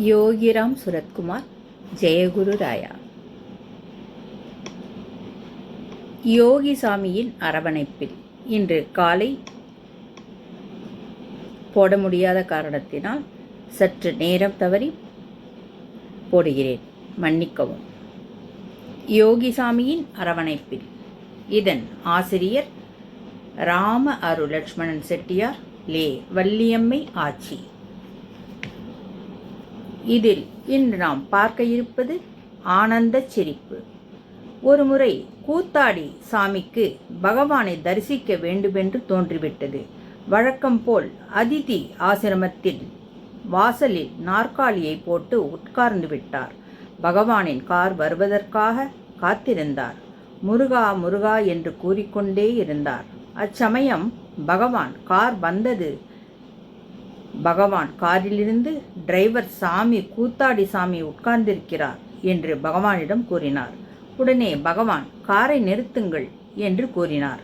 யோகிராம் சுரத்குமார், ஜெயகுரு ராயா. யோகிசாமியின் அரவணைப்பில் இன்று காலை போட முடியாத காரணத்தினால் சற்று நேரம் தவறி போடுகிறேன், மன்னிக்கவும். யோகிசாமியின் அரவணைப்பில். இதன் ஆசிரியர் ராம அரு லட்சுமணன் செட்டியார், லே வள்ளியம்மை ஆச்சி. இதில் இன்று நாம் பார்க்க இருப்பது ஆனந்த சிரிப்பு. ஒருமுறை கூத்தாடி சாமிக்கு பகவானை தரிசிக்க வேண்டுமென்று தோன்றிவிட்டது. வழக்கம் போல் அதிதி ஆசிரமத்தில் வாசலில் நாற்காலியை போட்டு உட்கார்ந்து விட்டார். பகவானின் கார் வருவதற்காக காத்திருந்தார். முருகா முருகா என்று கூறிக்கொண்டே இருந்தார். அச்சமயம் பகவான் கார் வந்தது. பகவான் காரிலிருந்து, டிரைவர் சாமி, கூத்தாடி சாமி உட்கார்ந்திருக்கிறார் என்று பகவானிடம் கூறினார். உடனே பகவான் காரை நிறுத்துங்கள் என்று கூறினார்.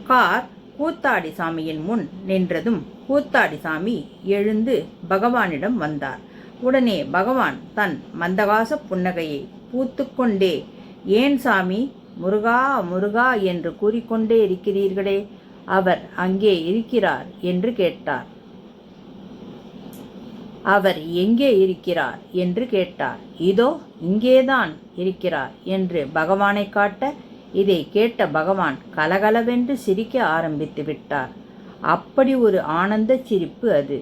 கார் கூத்தாடி சாமியின் முன் நின்றதும் கூத்தாடி சாமி எழுந்து பகவானிடம் வந்தார். உடனே பகவான் தன் மந்தகாச புன்னகையை பூத்துக்கொண்டே, ஏன் சாமி முருகா முருகா என்று கூறிக்கொண்டே இருக்கிறீர்களே, அவர் அங்கே இருக்கிறார் என்று கேட்டார். அவர் எங்கே இருக்கிறார் என்று கேட்டார். இதோ இங்கேதான் இருக்கிறார் என்று பகவானை காட்ட, இதை கேட்ட பகவான் கலகலவென்று சிரிக்க ஆரம்பித்து விட்டார். அப்படி ஒரு ஆனந்த சிரிப்பு அது.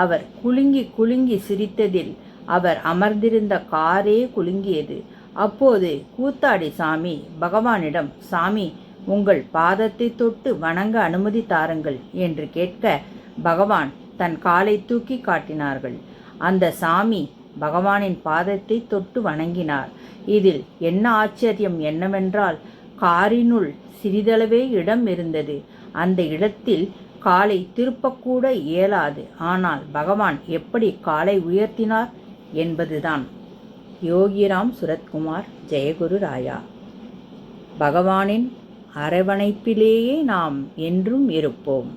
அவர் குலுங்கி குலுங்கி சிரித்ததில் அவர் அமர்ந்திருந்த காரே குலுங்கியது. அப்போது கூத்தாடி சாமி பகவானிடம், சாமி உங்கள் பாதத்தை தொட்டு வணங்க அனுமதி தாருங்கள் என்று கேட்க, பகவான் தன் காலை தூக்கி காட்டினார்கள். அந்த சாமி பகவானின் பாதத்தை தொட்டு வணங்கினார். இதில் என்ன ஆச்சரியம் என்னவென்றால், காரினுள் சிறிதளவே இடம் இருந்தது. அந்த இடத்தில் காலை திருப்பக்கூட இயலாது. ஆனால் பகவான் எப்படி காலை உயர்த்தினார் என்பதுதான். யோகிராம் சுரத்குமார், ஜெயகுரு ராயா. பகவானின் அரவணைப்பிலேயே நாம் என்றும் இருப்போம்.